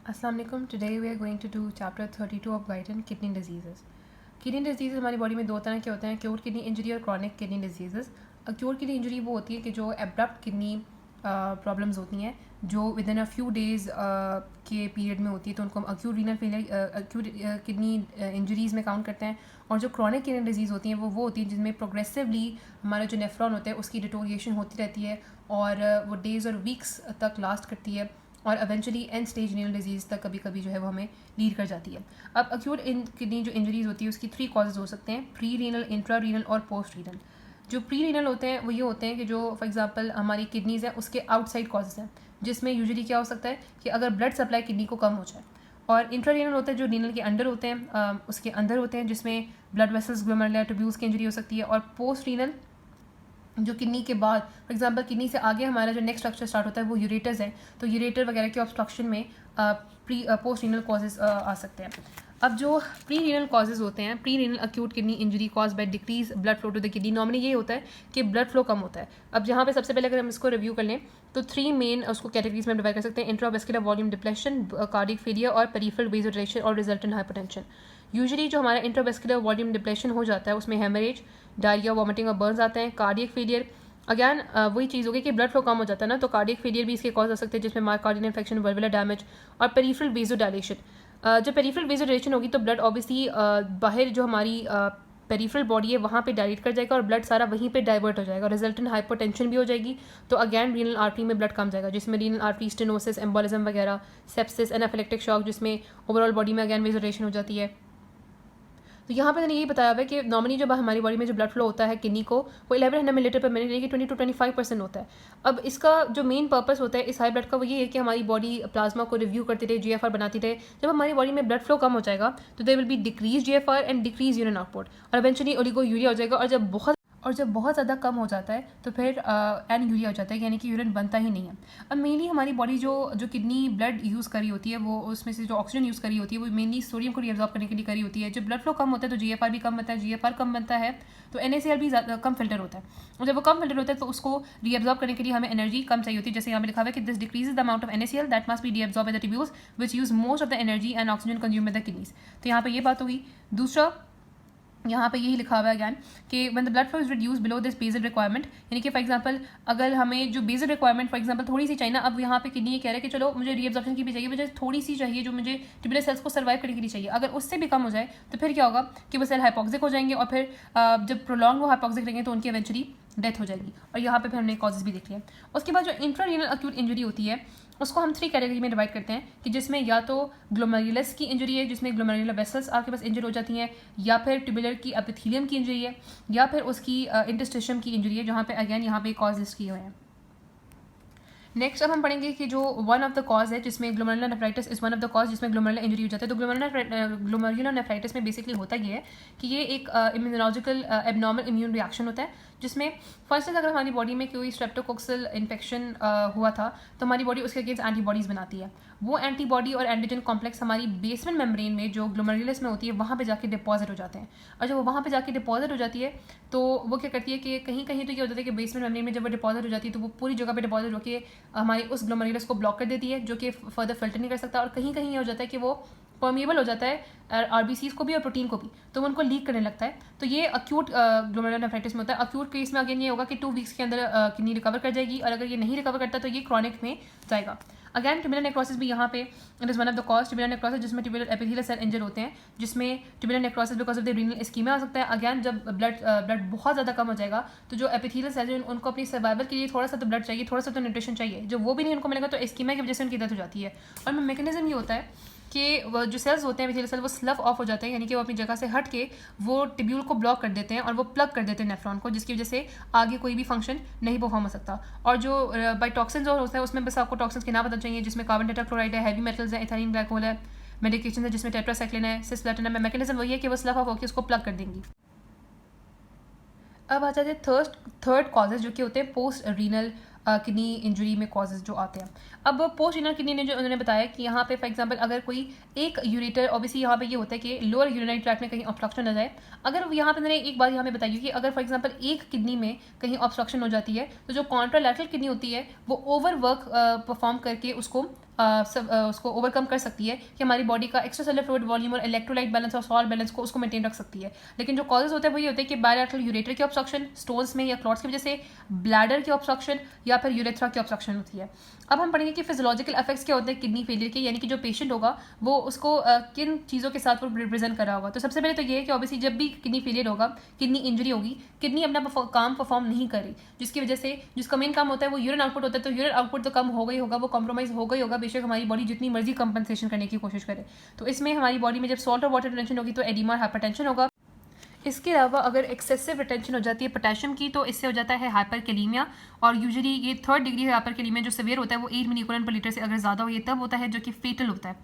Assalamu alaikum. Today we are going to do chapter 32 of Guyton, kidney diseases. Kidney disease हमारी body में दो तरह के होते हैं, एक्यूट किडनी इंजरी और chronic kidney disease. Acute kidney injury वो होती है कि जो एब्रप्ट किडनी प्रॉब्लम्स होती हैं जो with in a few days के पीरियड में होती है, तो उनको हम acute renal failure acute kidney injuries में काउंट करते हैं। और जो क्रॉनिक किडनी डिजीज़ होती हैं वो होती है जिनमें प्रोग्रेसिवली हमारा जो नेफ्रॉन होता है उसकी डिटोरिएशन होती रहती है और वो डेज़ और वीक्स तक लास्ट करती है और eventually and stage renal disease तक कभी कभी जो है वो हमें लीड कर जाती है। अब एक्यूट किडनी जो इंजरीज़ होती है उसकी 3 कॉजेज़ हो सकते हैं, प्री रीनल, इंट्रा रीनल और पोस्ट रीनल। जो प्री रीनल होते हैं वो ये होते हैं कि जो फॉर एग्जांपल हमारी किडनीज़ हैं उसके आउटसाइड कॉजेज़ हैं, जिसमें यूजुअली क्या हो सकता है कि अगर ब्लड सप्लाई किडनी को कम हो जाए। और इंट्रा रीनल होता है जो रीनल के अंडर होते हैं, उसके अंदर होते हैं, जिसमें ब्लड वेसल्स, ग्लोमेरुलर ट्यूब्यूल्स की इंजरी हो सकती है। और पोस्ट रीनल जो किडनी के बाद फॉर एग्जांपल किडनी से आगे हमारा जो नेक्स्ट स्ट्रक्चर स्टार्ट होता है वो यूरेटर्स है, तो यूरेटर वगैरह के ऑब्स्ट्रक्शन में पोस्ट रीनल कॉजेज आ सकते हैं। अब जो प्री रीनल कॉजेज होते हैं, pre renal acute kidney injury cause by decrease blood flow to the kidney, normally ये होता है कि ब्लड फ्लो कम होता है। अब जहाँ पे सबसे पहले अगर हम इसको रिव्यू कर लें तो 3 मेन उसको कैटेगरीज में डिवाइड कर सकते हैं, intravascular volume depletion, cardiac failure और पेरिफेरल वेसोडाइलेशन और रिजल्टेंट हाइपरटेंशन। यूजुअली जो हमारा इंट्रावेस्कुलर वॉल्यूम डिप्लेशन हो जाता है उसमें हेमरेज, डायरिया, वॉमिटिंग और बर्न्स आते हैं। कार्डियक फेलियर अगैन वही चीज़ होगी कि ब्लड फ्लो कम हो जाता है ना, तो कार्डियक फेलियर भी इसके कॉज हो सकते हैं, जिसमें मायोकार्डियल इन्फेक्शन, वल्वुलर डैमेज और पेरिफेरल वेसोडाइलेशन। जब पेरिफेरल वेसोडाइलेशन होगी तो ब्लड ऑब्वियसली बाहर जो हमारी पेरिफेरल बॉडी है वहाँ पे डायरेक्ट कर जाएगा और ब्लड सारा वहीं पे डाइवर्ट हो जाएगा, रिजल्टेंट हाइपरटेंशन भी हो जाएगी। तो अगैन रीनल आर्टरी में ब्लड कम जाएगा, जिसमें रीनल आर्टरी स्टेनोसिस, एम्बोलिज्म वगैरह, सेप्सिस, एनाफिलेक्टिक शॉक, जिसमें ओवरऑल बॉडी में अगैन वेसोडाइलेशन हो जाती है। तो यहाँ पे मैंने यही बताया हुआ है कि नॉर्मली जब हमारी बॉडी में जो ब्लड फ्लो होता है किडनी को वो 1100 मिलीलीटर पर मिनट यानी कि 20 to 25% होता है। अब इसका जो मेन पर्पस होता है इस हाई ब्लड का वो ये है कि हमारी बॉडी प्लाज्मा को रिव्यू करती रहे, जीएफआर बनाती रहे। जब हमारी बॉडी में ब्लड फ्लो कम हो जाएगा तो there will be decrease GFR and decrease urine output और इवेंचुअली ओलिगोयूरिया हो जाएगा। और जब बहुत ज़्यादा कम हो जाता है तो फिर एनयूरिया हो जाता है, यानी कि यूरिन बनता ही नहीं है। अब मेनली हमारी बॉडी जो किडनी ब्लड यूज़ करी होती है वो उसमें से जो ऑक्सीजन यूज़ करी होती है वो मेनली सोडियम को रीअब्जॉर्ब करने के लिए करी होती है। जब ब्लड फ्लो कम होता है तो जीएफआर भी कम बनता है, जीएफआर कम बनता है तो एनएसीएल भी कम फिल्टर होता है, और जब वो कम फिल्टर होता है तो उसको रीअब्जॉर्ब करने के लिए हमें एनर्जी कम चाहिए होती है। जैसे यहाँ पे लिखा हुआ है कि this decreases the amount of NaCl that must be reabsorb by the tubules which use most of the energy and oxygen consume by the kidneys. तो यहाँ पे ये बात होगी। दूसरा यहाँ पे यही लिखा हुआ है अगैन कि when the blood flow is reduce below this basal requirement, यानी कि फॉर एग्जांपल अगर हमें जो बेसल रिक्वायरमेंट फॉर एग्जांपल थोड़ी सी चाहिए ना, अब यहाँ पे किडनी ये कह रहा है कि चलो मुझे रीअब्जॉर्प्शन की भी चाहिए, मुझे थोड़ी सी चाहिए जो मुझे ट्यूबुलर सेल्स को सर्वाइव करने के लिए चाहिए, अगर उससे भी कम हो जाए तो फिर क्या होगा कि वो सेल हाइपोक्सिक हो जाएंगे और फिर जब प्रोलॉन्ग वो हाइपोक्सिक रहेंगे तो उनकी इवेंचुअली डेथ हो जाएगी। और यहाँ पे फिर हमने कॉजेज भी देख लिया। उसके बाद जो इंट्रारीनल एक्यूट इंजरी होती है उसको हम 3 कैटेगरी में डिवाइड करते हैं कि जिसमें या तो ग्लोमेरुलस की इंजरी है जिसमें ग्लोमेरुलर वेसल्स आपके पास इंजर हो जाती हैं, या फिर ट्यूबुलर की एपिथेलियम की इंजरी है, या फिर उसकी इंटरस्टिशियम की इंजरी है, जहाँ पे अगैन यहाँ पे कॉज लिस्ट किए हुए हैं। नेक्स्ट अब हम पढ़ेंगे कि जो वन ऑफ द कॉज है जिसमें glomerular nephritis is one of the cause जिसमें ग्लोमेरुलर इंजरी हो जाता है। तो ग्लोमेरुलर नेफ्राइटिस में बेसिकली होता ये है कि ये एक इम्यूनोलॉजिकल एबनॉर्मल इम्यून रिएक्शन होता है, जिसमें फर्स्ट अगर हमारी बॉडी में कोई स्ट्रेप्टोकोक्सल इन्फेक्शन हुआ था तो हमारी बॉडी उसके अगेंस्ट एंटीबॉडीज़ बनाती है। वो एंटीबॉडी और एंटीजन कॉम्प्लेक्स हमारी बेसमेंट मेम्ब्रेन में जो ग्लोमेरुलस में होती है वहाँ पे जाके डिपॉजिट हो जाते हैं, और जब वो वहाँ पे जाके डिपॉजिट हो जाती है तो वो क्या करती है कि कहीं कहीं तो ये हो जाता है कि बेसमेंट मेम्ब्रेन में जब वो डिपॉजिट हो जाती है तो वो पूरी जगह पे डिपॉजिट होकर हमारे उस ग्लोमेरुलस को ब्लॉक कर देती है, जो कि फर्दर फिल्टर नहीं कर सकता, और कहीं कहीं ये हो जाता है कि वो परमिएबल हो जाता है आरबीसीज को भी और प्रोटीन को भी, तो वो उनको लीक करने लगता है। तो ये अक्यूट ग्लोमेरुलर नेफ्राइटिस में होता है। अक्यूट केस में अगेन ये होगा कि 2 वीक्स के अंदर किडनी रिकवर कर जाएगी, और अगर ये नहीं रिकवर करता तो ये क्रॉनिक में जाएगा। अगैन ट्यूबुलर नेक्रोसिस भी यहाँ पे it is one of the cause tubular necrosis, जिसमें एपिथेलियल सेल इंजर होते हैं, जिसमें tubular necrosis because of the renal ischemia आ सकता है। अगैन जब ब्लड बहुत ज़्यादा कम हो जाएगा तो जो एपिथेलियल सेल है उनको अपनी सर्वाइवल के लिए थोड़ा सा तो ब्लड चाहिए, थोड़ा सा तो न्यूट्रिशन चाहिए, जो वो भी नहीं उनको मिलेगा तो इस्कीमिया की वजह से उनकी डेथ हो जाती है। और मैकेनिज्म ये होता है कि वो जो सेल्स होते हैं एपिथेलियल सेल वो स्लफ ऑफ हो जाते हैं, यानी कि वो अपनी जगह से हट के वो टिब्यूल को ब्लॉक कर देते हैं और वो प्लग कर देते हैं नेफ्रॉन को, जिसकी वजह से आगे कोई भी फंक्शन नहीं परफॉर्म हो सकता। और जो बाई टॉक्सिन्स और होता है उसमें बस आपको टॉक्सिन्स के नाम पता चाहिए, जिसमें कार्बन टेट्राक्लोराइड है, हैवी मेटल्स है, इथाइलिन ग्लाइकोल है, मेडिकेशन है जिसमें टेट्रासाइक्लिन है, सिस्प्लैटिनम है। मैकेनिज्म वही है कि वो स्लफ ऑफ होकर उसको प्लग कर देंगी। अब आ जाते हैं थर्ड कॉजेज जो कि होते हैं पोस्ट रीनल किडनी इंजरी में कॉजेज जो आते हैं। अब पोस्ट रीनल किडनी ने जो उन्होंने बताया कि यहाँ पे फॉर एग्जांपल अगर कोई एक यूरेटर, ऑब्वियसली यहाँ पे ये होता है कि लोअर यूरिनरी ट्रैक्ट में कहीं ऑब्स्ट्रक्शन हो जाए। अगर यहाँ पे मैंने एक बात यहाँ पे बताई कि अगर फॉर एग्जांपल एक किडनी में कहीं ऑब्स्ट्रक्शन हो जाती है तो जो कॉन्ट्रालैटरल किडनी होती है वो ओवर वर्क परफॉर्म करके उसको उसको ओवरकम कर सकती है कि हमारी बॉडी का एक्स्ट्रा सेलुलर फ्लूइड वॉल्यूम और इलेक्ट्रोलाइट बैलेंस और सॉल्ट बैलेंस को उसको मेंटेन रख सकती है। लेकिन जो कॉजेज होते हैं वो ये होते हैं कि बायलैटरल यूरेटर की ऑब्स्ट्रक्शन, स्टोन्स में या क्लॉट्स की वजह से, ब्लैडर की ऑब्स्ट्रक्शन या फिर यूरेथ्रा की ऑब्स्ट्रक्शन होती है। अब हम पढ़ेंगे कि फिजियोलॉजिकल इफेक्ट्स क्या होते हैं किडनी फेलियर के, यानी कि जो पेशेंट होगा वो उसको किन चीज़ों के साथ वो रिप्रेजेंट करा होगा। तो सबसे पहले तो ये है कि ऑब्वियसली जब भी किडनी फेलियर होगा, किडनी इंजरी होगी, किडनी अपना काम परफॉर्म नहीं करे, जिसकी वजह से जिसका मेन काम होता है वो यूरिन आउटपुट होता है, तो यूरिन आउटपुट तो कम हो गई होगा, वो कॉम्प्रोमाइज़ हो गई होगा, बेशक हमारी बॉडी जितनी मर्जी कंपनसेशन करने की कोशिश करे। तो इसमें हमारी बॉडी में जब सॉल्ट और वाटर रिटेंशन होगी तो एडिमा और हाइपरटेंशन होगा। इसके अलावा अगर एक्सेसिव रिटेंशन हो जाती है पोटेशियम की तो इससे हो जाता है हाइपरकैलेमिया, और यूजुअली ये 3rd डिग्री हाइपरकैलेमिया जो सीवियर होता है वो 8 मिलीकोलन पर लीटर से अगर ज़्यादा हो, ये तब होता है जो कि फेटल होता है।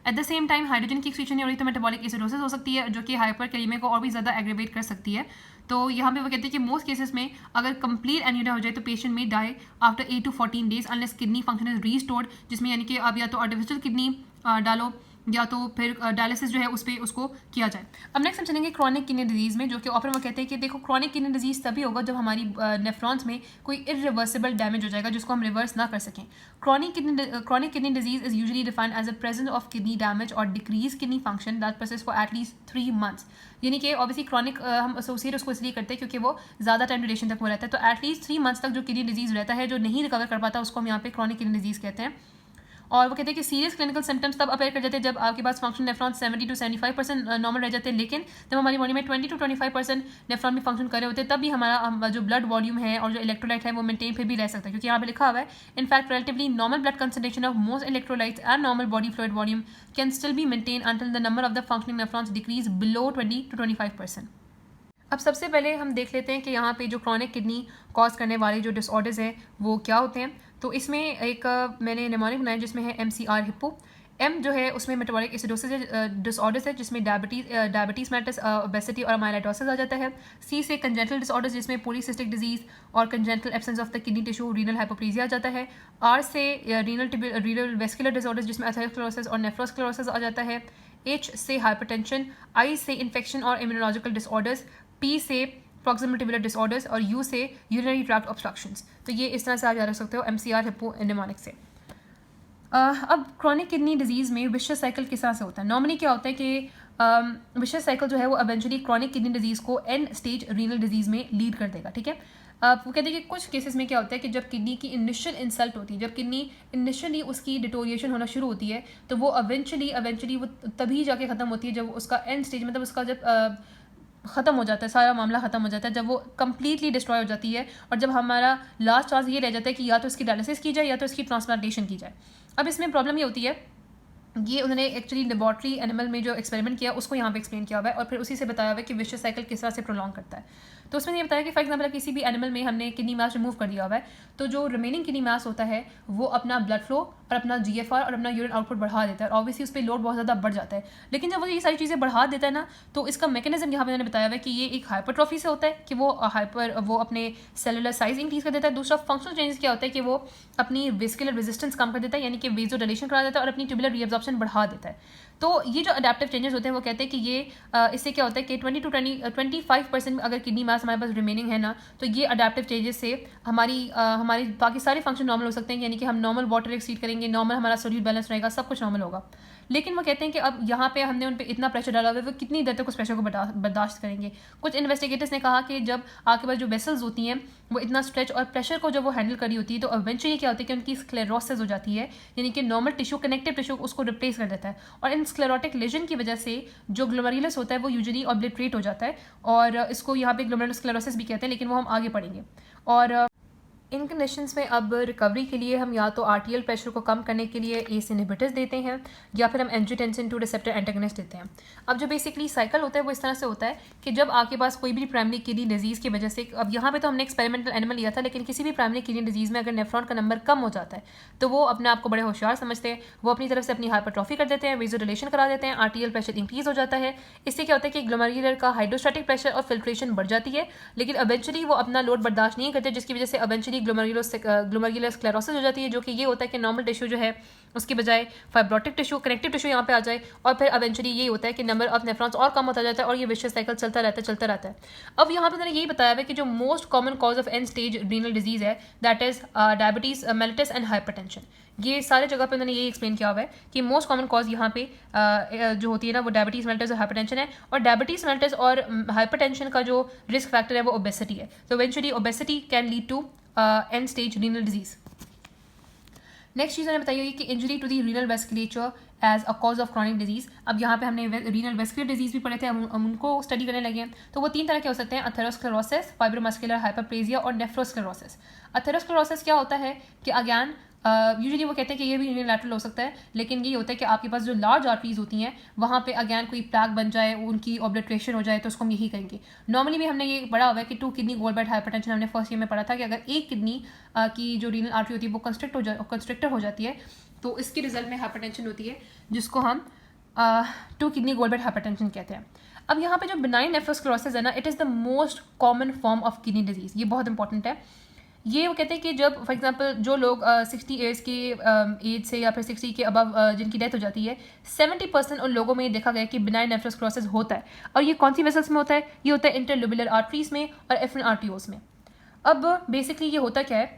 At the same time hydrogen की एक्सक्रीशन नहीं हो रही तो मेटाबॉलिक एसिडोसिस हो सकती है जो कि हाइपरकैलेमिया को और भी ज़्यादा एग्रेवेट कर सकती है। तो यहाँ पे वो कहते हैं कि मोस्ट केसेस में अगर कंप्लीट एनीमिया हो जाए तो पेशेंट में die after 8 to 14 days unless kidney function is restored, जिसमें यानी कि आप या तो आर्टिफिशियल किडनी डालो या तो फिर डायलिसिस जो है उस पर उसको किया जाए। अब नेक्स्ट हम चलेंगे क्रॉनिक किडनी डिजीज़ में, जो कि ऑफर वो कहते हैं कि देखो क्रॉनिक किडनी डिजीज़ तभी होगा जब हमारी नेफ्रॉन्स में कोई इरिवर्सिबल डैमेज हो जाएगा जिसको हम रिवर्स ना कर सकें। Chronic kidney disease is usually defined as a presence of kidney damage और decrease kidney function that persist for at least 3 months। यानी कि ऑब्वियसली क्रॉनिक हम एसोसिएट उसको इसलिए करते हैं क्योंकि वो ज़्यादा टाइम ड्यूरेशन तक वो रहता है, तो एटलीस्ट 3 months तक जो किडनी डिजीज़ रहता है, जो नहीं रिकवर कर पाता, उसको हम यहाँ पे क्रॉनिक किडनी डिजीज़ कहते हैं। और वो कहते हैं कि सीरियस क्लिनिकल सिम्टम्स तब अपेयर कर जाते हैं जब आपके पास फंक्शन नेफ्रॉन 70 to 75% नॉर्मल रह जाते हैं, लेकिन जब हमारी बॉडी में 20 to 25% नेफ्रॉन भी फंक्शन कर रहे होते हैं तब भी हमारा जो ब्लड वॉल्यूम है और जो इलेक्ट्रोलाइट है वो मेंटेन फिर भी रह सकता है, क्योंकि यहाँ पे लिखा हुआ है in fact relatively normal blood concentration of most electrolytes and normal body fluid volume can still be maintain until the number of the functioning nephrons decrease below 20 to 25%। अब सबसे पहले हम देख लेते हैं कि यहाँ पे जो क्रॉनिक किडनी कॉज करने वाले जो डिसऑर्डर्स हैं वो क्या होते हैं। तो इसमें एक मैंने निमोनिक बनाया जिसमें है MCR हिप्पो। M जो है उसमें मेटाबॉलिक एसिडोसिस डिसऑर्डर्स है जिसमें डायबिटीज़ मेलिटस ओबेसिटी और माइलोइडोसिस आ जाता है। C से कंजेंटल डिसऑर्डर्स जिसमें पॉलीसिस्टिक डिजीज़ और congenital absence of the kidney tissue renal hypoplasia आ जाता है। R से रीनल वेस्कुलर डिसऑर्डर्स जिसमें एथेरोस्क्लेरोसिस और नेफ्रोस्क्लेरोसिस आ जाता है। H से हाइपरटेंशन, I से इन्फेक्शन और इम्यूनोलॉजिकल डिसऑर्डर्स, P से प्रॉक्सिमल ट्यूबुलर डिसऑर्डर्स और U से यूरिनरी ट्रैक्ट ऑब्स्ट्रक्शंस। तो ये इस तरह से आप याद रख सकते हो MCR हिप्पो निमोनिक से। अब क्रॉनिक किडनी डिजीज़ में विशियस साइकिल किस तरह से होता है। नॉर्मली क्या होता है कि विशियस साइकिल जो है वो एवेंचुअली क्रॉनिक किडनी डिजीज़ को एंड स्टेज रीनल डिजीज़ में लीड कर देगा, ठीक है। वो कहते हैं कि कुछ केसेस में क्या होता है कि जब किडनी की इनिशियल इंसल्ट होती है, जब किडनी इनिशियली उसकी डिटोरिएशन होना शुरू होती है तो वो एवेंचुअली वो तभी जाके ख़त्म होती है जब उसका एंड स्टेज मतलब उसका जब ख़त्म हो जाता है, सारा मामला ख़त्म हो जाता है, जब वो कम्प्लीटली डिस्ट्रॉय हो जाती है और जब हमारा लास्ट चांस ये रह जाता है कि या तो इसकी डायलिसिस की जाए या तो इसकी ट्रांसप्लांटेशन की जाए। अब इसमें प्रॉब्लम ये होती है, ये उन्होंने एक्चुअली लेबॉर्ट्री एनिमल में जो एक्सपेरिमेंट किया उसको यहाँ पे एक्सप्लेन किया हुआ है और फिर उसी से बताया हुआ है कि विशियस साइकिल किस तरह से प्रोलॉन्ग करता है। तो उसमें ये बताया कि फॉर एग्जाम्पल किसी भी एनिमल में हमने किडनी मास रिमूव कर दिया हुआ है तो जो रिमेनिंग किडनी मास होता है वो अपना ब्लड फ्लो और अपना GFR और अपना यूरिन आउटपुट बढ़ा देता है, ऑब्वियसली उस पर लोड बहुत ज़्यादा बढ़ जाता है। लेकिन जब वो ये सारी चीज़ें बढ़ा देता है ना तो इसका मैकेनिज्म यहाँ पे मैंने बताया हुआ है कि ये एक हाइपरट्रॉफी से होता है कि वो अपने सेलुलर साइज इंक्रीज कर देता है। दूसरा फंक्शनल चेंजेस क्या होता है कि वो अपनी वेस्कुलर रेजिस्टेंस कम कर देता है, यानी कि वेजोडाइलेशन करा देता है और अपनी ट्यूबुलर रीअब्जॉर्प्शन बढ़ा देता है। तो ये जो अडेप्टिव चेंजेस होते हैं वो कहते हैं कि ये इससे क्या होता है कि 20 to 25% अगर किडनी मास हमारे पास रिमेनिंग है ना तो ये अडेप्टिव चेंजेस से हमारी बाकी सारे फंक्शन नॉर्मल हो सकते हैं, यानी कि हम नॉर्मल वाटर एक्सीड करेंगे, नॉर्मल हमारा सोल्यूट बैलेंस रहेगा, सब कुछ नॉर्मल होगा। लेकिन वो कहते हैं कि अब यहाँ पे हमने उन पर इतना प्रेशर डाला हुआ है वो कितनी देर तक उस प्रेशर को बर्दाश्त करेंगे। कुछ इन्वेस्टिगेटर्स ने कहा कि जब आपके पास जो वेसल्स होती हैं वो इतना स्ट्रेच और प्रेशर को जब वो हैंडल करी होती है तो इवेंचुअली क्या होता है कि उनकी स्क्लेरोसिस हो जाती है, यानी कि नॉर्मल टिश्यू कनेक्टिव टिश्यू उसको रिप्लेस कर देता है और इन स्क्लेरोटिक लेजन की वजह से जो ग्लोमेरुलस होता है वो यूजुअली ऑब्लिटरेट हो जाता है और इसको यहाँ पे ग्लोमेरुलर स्क्लेरोसिस भी कहते हैं, लेकिन वो हम आगे पढ़ेंगे। और इन कंडीशंस में अब रिकवरी के लिए हम या तो आर्टियल प्रेशर को कम करने के लिए ACE इनहिबिटर्स देते हैं या फिर हम एंजियोटेंसिन 2 रिसेप्टर एंटागनिस्ट देते हैं। अब जो बेसिकली साइकिल होता है वो इस तरह से होता है कि जब आपके पास कोई भी प्राइमरी किडनी डिजीज़ की वजह से, अब यहाँ पे तो हमने एक्सपेरिमेंटल एनिमल लिया था, लेकिन किसी भी प्राइमरी किडनी डिजीज़ में अगर नेफ्रॉन का नंबर कम हो जाता है तो वो अपने आप को बड़े होशियार समझते हैं, वो अपनी तरफ से अपनी हाइपरट्रॉफी कर देते हैं, वेजोडाइलेशन करा देते हैं, आर्टियल प्रेशर इंक्रीज हो जाता है। इससे क्या होता है कि ग्लोमेरुलर का हाइड्रोस्टैटिक प्रेशर और फिल्ट्रेशन बढ़ जाती है, लेकिन इवेंचुअली वो अपना लोड बर्दाश्त नहीं करते, जिसकी वजह से इवेंचुअली बेसिकली ग्लोमेरुलर स्क्लेरोसिस हो जाती है, जो कि ये होता है कि नॉर्मल टिश्यू जो है उसके बजाय फाइब्रोटिक टिश्यू, कनेक्टिव टिश्यू यहाँ पे आ जाए, और फिर एवेंचुअली ये होता है कि नंबर ऑफ नेफ्रॉन्स और कम होता जाता है और ये विशियस साइकिल चलता रहता है। अब यहाँ पे मैंने यही बताया है कि जो most common cause of end stage renal disease है that is diabetes mellitus and hypertension. ये सारे जगह पे मैंने यही एक्सप्लेन किया हुआ है कि मोस्ट कॉमन कॉज यहाँ पे जो होती है ना वो डायबिटीज मेलिटस और हाइपरटेंशन है, और डायबिटीज मेलिटस और हाइपरटेंशन का जो रिस्क फैक्टर है वो ओबेसिटी है। तो eventually obesity can lead to end stage renal disease. Next चीज़ मैंने बताई होगी कि injury to the renal vasculature as a cause of chronic disease. अब यहाँ पे हमने रीनल वेस्कुलर डिजीज भी पढ़े थे, हम उनको स्टडी करने लगे हैं। तो वो 3 तरह के हो सकते हैं, अथेरोस्क्लेरोसिस, फाइब्रोमस्कुलर हाइपरप्लेजिया और नेफ्रोस्क्लेरोसिस। अथेरोस्क्लेरोसिस क्या होता है कि अगैन यूजुअली वो कहते हैं कि ये भी यूनिलैटरल हो सकता है, लेकिन ये होता है कि आपके पास जो लार्ज आर्टरीज होती हैं वहाँ पे अगैन कोई प्लैक बन जाए, उनकी ऑब्लिट्रेशन हो जाए, तो उसको हम यही कहेंगे। नॉर्मली भी हमने ये पढ़ा हुआ है कि 2 किडनी गोलब्लैडर हाइपरटेंशन हमने फर्स्ट ईयर में पढ़ा था कि अगर एक किडनी की जो रीनल आर्टरी होती है वो कंस्ट्रिक्टर हो जाती है तो इसके रिजल्ट में हाइपरटेंशन होती है, जिसको हम 2 किडनी गोलब्लैडर हाइपरटेंशन कहते हैं। अब यहाँ पे जो बिनाइन नेफ्रोस्क्लेरोसिस है ना, it is the most common form of kidney disease. ये बहुत इंपॉर्टेंट है। ये वो कहते हैं कि जब फॉर एग्जांपल जो लोग 60 ईयर्स के एज से या फिर 60 के अबव जिनकी डेथ हो जाती है, 70% उन लोगों में देखा गया कि बिनाइन नेफ्रोस्क्लेरोसिस होता है। और ये कौन सी वेसल्स में होता है? ये होता है इंटरलोबुलर आर्टरीज में और एफरेंट आर्टरियोल्स में। अब बेसिकली ये होता क्या है,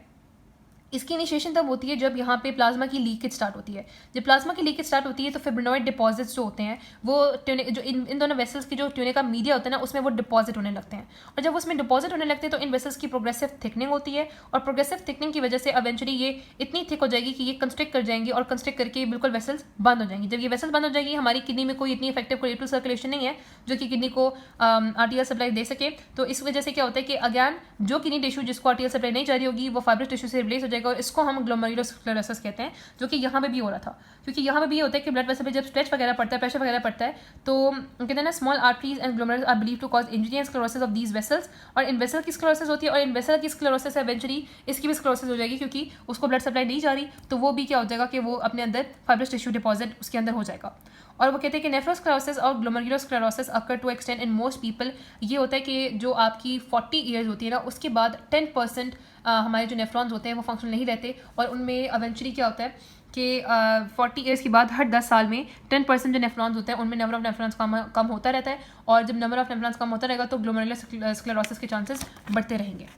इसकी इनिशिएशन तब होती है जब यहाँ पे प्लाज्मा की लीकेज स्टार्ट होती है। जब प्लाज्मा की लीकेज स्टार्ट होती है तो फिब्रिनॉइड डिपॉजिट्स जो होते हैं वो जो इन दोनों वेसल्स की जो ट्यूनिक का मीडिया होता है ना उसमें वो डिपॉजिट होने लगते हैं, और जब उसमें डिपॉजिट होने लगते हैं तो इन वेसल्स की प्रोग्रेसिव थिकनिंग होती है, और प्रोग्रेसिव थिकनिंग की वजह से इवेंचुअली ये इतनी थिक हो जाएगी कि ये कंस्ट्रिक्ट कर जाएंगी, और कंस्ट्रिक्ट करके बिल्कुल वेसल्स बंद हो जाएंगी। जब ये वेसल्स बंद हो जाएगी, हमारी किडनी में कोई इतनी इफेक्टिव कोलेटरल सर्कुलेशन नहीं है जो कि किडनी को आर्टियल सप्लाई दे सके। तो इस वजह से क्या होता है कि अगैन जो किडनी टिश्यू जिसको आर्टियल सप्लाई नहीं जा रही होगी वो फाइब्रस टिश्यू से रिप्लेस हो जाएगा, और इसको हम ग्लोमेरुलर स्क्लेरोसिस कहते हैं, जो कि यहाँ पे भी हो रहा था। क्योंकि यहाँ पे भी ये होता है कि ब्लड वेसल पे जब स्ट्रेच वगैरह पड़ता है, प्रेशर वगैरह पड़ता है, तो कहते हैं ना small arteries and glomerulus are believe to cause injury and sclerosis of these vessels. और इन वेसल की स्क्लेरोसिस होती है, और इन वेसल की स्क्लेरोसिस एवेंचुअली इसकी भी स्क्लेरोसिस हो जाएगी, क्योंकि उसको ब्लड सप्लाई नहीं जा रही, तो वो भी क्या हो जाएगा कि वो अपने अंदर फाइब्रस टिश्यू डिपॉजिट उसके अंदर हो जाएगा। और वो कहते हैं कि नेफ्रोस्क्लेरोसिस और glomerular sclerosis occur to extend in most people. ये होता है कि जो आपकी 40 ईयर्स होती है ना उसके बाद 10% हमारे जो नेफ्रॉन्स होते हैं वो फंक्शनल नहीं रहते, और उनमें इवेंचुअली क्या होता है कि 40 ईयर्स के बाद हर 10 साल में 10% जो नेफ्रॉन्स होते हैं उनमें नंबर ऑफ नेफ्रॉन्स कम होता रहता है, और जब नंबर ऑफ नेफ्रॉन्स कम होता रहेगा तो ग्लोमेरुलर स्क्लेरोसिस के चांसेस बढ़ते रहेंगे।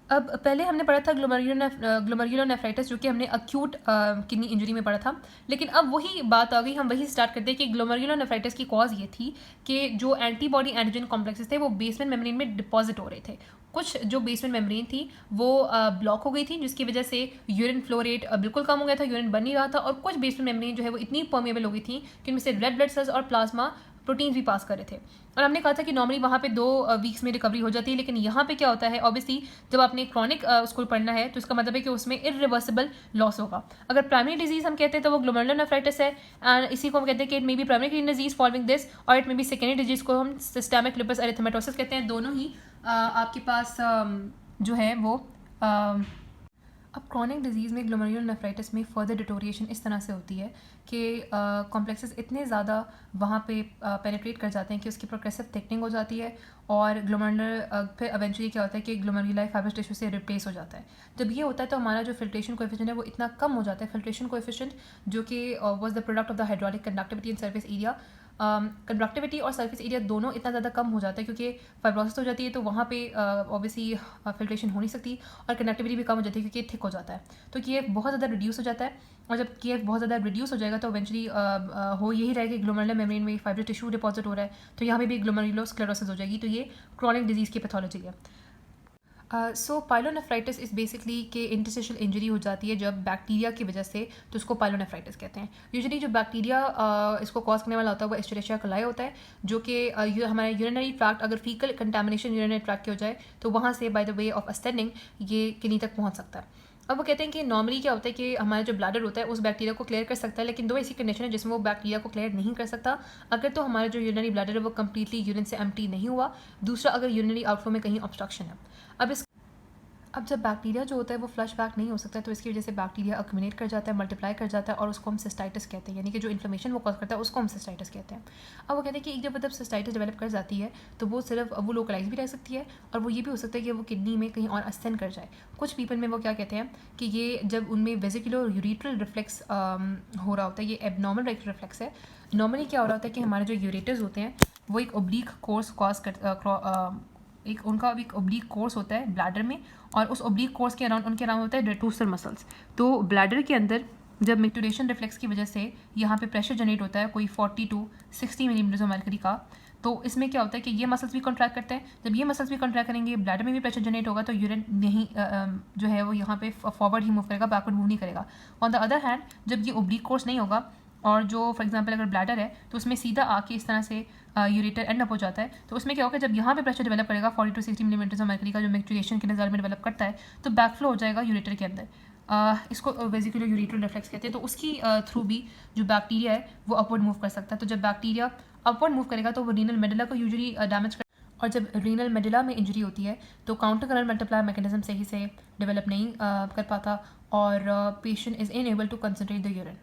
अब पहले हमने पढ़ा था ग्लोमेरुलर नेफ्राइटिस, जो कि हमने अक्यूट किडनी इंजरी में पढ़ा था, लेकिन अब वही बात आ गई, हम वही स्टार्ट करते हैं कि ग्लोमेरुलर नेफ्राइटिस की कॉज ये थी कि जो एंटीबॉडी एंटीजन कॉम्प्लेक्सेस थे वो बेसमेंट मेम्ब्रेन में डिपॉजिट हो रहे थे। कुछ जो बेसमेंट मेम्ब्रेन थी वो ब्लॉक हो गई थी, जिसकी वजह से यूरिन फ्लो रेट बिल्कुल कम हो गया था, यूरिन बन नहीं रहा था, और कुछ बेसमेंट मेम्ब्रेन जो है वो इतनी परमेबल हो गई थी कि उनमें से रेड ब्लड सेल्स और प्लाज्मा प्रोटीन्स भी पास कर रहे थे। और हमने कहा था कि नॉर्मली वहाँ पे 2 वीक्स में रिकवरी हो जाती है, लेकिन यहाँ पे क्या होता है, ऑब्वियसली जब आपने क्रॉनिक उसको पढ़ना है तो इसका मतलब है कि उसमें इरिवर्सिबल लॉस होगा। अगर प्राइमरी डिजीज हम कहते हैं तो वो ग्लोमेरुलर नेफ्राइटिस है, एंड इसी को हम कहते हैं कि it may be primary kidney disease following this, और it may be secondary disease को हम सिस्टेमिक लुपस एरिथेमेटोसिस कहते हैं। दोनों ही आपके पास जो है वो अब क्रॉनिक डिजीज़ में ग्लोमेरुलर नेफ्राइटिस में फर्दर डिटोरिएशन इस तरह से होती है कि कॉम्प्लेक्सेस इतने ज़्यादा वहाँ पे पेनिट्रेट कर जाते हैं कि उसकी प्रोग्रेसिव थिकनिंग हो जाती है, और ग्लोमेरुलर फिर इवेंचुअली क्या होता है कि ग्लोमेरुलाई फाइब्रस टिश्यू से रिप्लेस हो जाता है। जब ये होता है तो हमारा जो फिल्ट्रेशन कोएफिशिएंट है वो इतना कम हो जाता है, फिल्ट्रेशन कोएफिशिएंट जो कि was the product of the hydraulic conductivity and surface area, conductivity और सरफेस एरिया दोनों इतना ज़्यादा कम हो जाता है क्योंकि फाइब्रोसिस हो जाती है, तो वहाँ पे ऑब्वियसली फिल्ट्रेशन हो नहीं सकती, और कंडक्टिविटी भी कम हो जाती है क्योंकि थिक हो जाता है। तो KF बहुत ज़्यादा रिड्यूस हो जाता है, और जब KF बहुत ज़्यादा रिड्यूस हो जाएगा तो इवेंचुअली हो यही रहेगा कि ग्लोमेरुलर मेम्ब्रेन में फाइब्रस टिश्यू डिपॉजिट हो रहा है, तो यहाँ पे भी ग्लोमेरुलर स्क्लेरोसिस हो जाएगी। तो ये क्रॉनिक डिजीज़ की पैथोलॉजी है। सो पाइलोनेफ्राइटिस इज़ बेसिकली कि इंटरस्टिशियल इंजरी हो जाती है जब बैक्टीरिया की वजह से, तो उसको पाइलोनेफ्राइटिस कहते हैं। यूजुअली जो बैक्टीरिया इसको कॉज करने वाला होता है वो एस्चेरिशिया कोलाई होता है, जो कि हमारे यूरिनरी ट्रैक्ट, अगर फीकल कंटामिनेशन यूरिनरी ट्रैक्ट की हो जाए तो वहाँ से by the way of ascending ये किडनी तक पहुँच सकता है। अब वो कहते हैं कि नॉर्मली क्या होता है कि हमारा जो ब्लैडर होता है उस बैक्टीरिया को क्लियर कर सकता है, लेकिन 2 ऐसी कंडीशन है जिसमें वो बैक्टीरिया को क्लियर नहीं कर सकता। अगर तो हमारा जो यूरिनरी ब्लैडर है वो कम्प्लीटली यूरिन से एम्प्टी नहीं हुआ, दूसरा अगर यूरिनरी आउटफ्लो में कहीं ऑब्स्ट्रक्शन है। अब जब बैक्टीरिया जो होता है वो फ्लश बैक नहीं हो सकता, तो इसकी वजह से बैक्टीरिया अक्यूमुलेट कर जाता है, मल्टीप्लाई कर जाता है, और उसको हम सिस्टाइटिस कहते हैं, यानी कि जो इन्फ्लेमेशन वो कॉज करता है उसको हम सिस्टाइटिस कहते हैं। अब वो कहते हैं कि एक जब मतलब सिस्टाइटिस डेवलप कर जाती है तो वो सिर्फ वो लोकलाइज भी रह सकती है, और वो ये भी हो सकता है कि वो किडनी में कहीं और असेंड कर जाए। कुछ पीपल में वो क्या कहते हैं कि ये जब उनमें वेसिकुलर यूरेट्रल रिफ्लेक्स हो रहा होता है, ये एबनॉर्मल रिफ्लेक्स है। नॉर्मली क्या हो रहा होता है कि हमारे जो यूरेटर्स होते हैं वो एक ओब्लीक कोर्स कॉज कर एक उनका भी ओब्लीक कोर्स होता है ब्लैडर में, और उस ओब्लीक कोर्स के अराउंड उनके अराउंड होता है रेट्रोसर मसल्स। तो ब्लैडर के अंदर जब मिक्टुरेशन रिफ्लेक्स की वजह से यहाँ पे प्रेशर जनरेट होता है कोई 40 to 60 मिलीमीटर ऑफ मर्करी का, तो इसमें क्या होता है कि ये मसल्स भी कॉन्ट्रैक्ट करते हैं। जब ये मसल्स भी कॉन्ट्रैक्ट करेंगे, ब्लैडर में भी प्रेशर जनरेट होगा, तो यूरिन नहीं जो है वो यहाँ पे फॉरवर्ड ही मूव करेगा, बैकवर्ड मूव नहीं करेगा। ऑन द अदर हैंड जब ये ओब्लीक कोर्स नहीं होगा, और जो फॉर एग्जांपल अगर ब्लैडर है तो उसमें सीधा आके इस तरह से यूरेटर एंड अप हो जाता है, तो उसमें क्या होगा, जब यहाँ पे प्रेशर डेवलप करेगा 40 to 60 मिलीमीटर ऑफ मर्करी का, जो मैक्चुरेशन के रिजल्ट में डेवलप करता है, तो बैकफ्लो हो जाएगा यूरेटर के अंदर। इसको वेसिकुलर यूरेट्रल रिफ्लेक्स कहते हैं। तो उसकी थ्रू भी जो बैक्टीरिया है वो अपवर्ड मूव कर सकता है। तो जब बैक्टीरिया अपवर्ड मूव करेगा तो वो रीनल मेडुला को यूजुअली डैमेज कर, और जब रीनल मेडुला में इंजरी होती है तो काउंटर करनल मल्टीप्लाई मैकेनिज्म सही से डेवलप नहीं कर पाता, और patient is unable to concentrate the urine.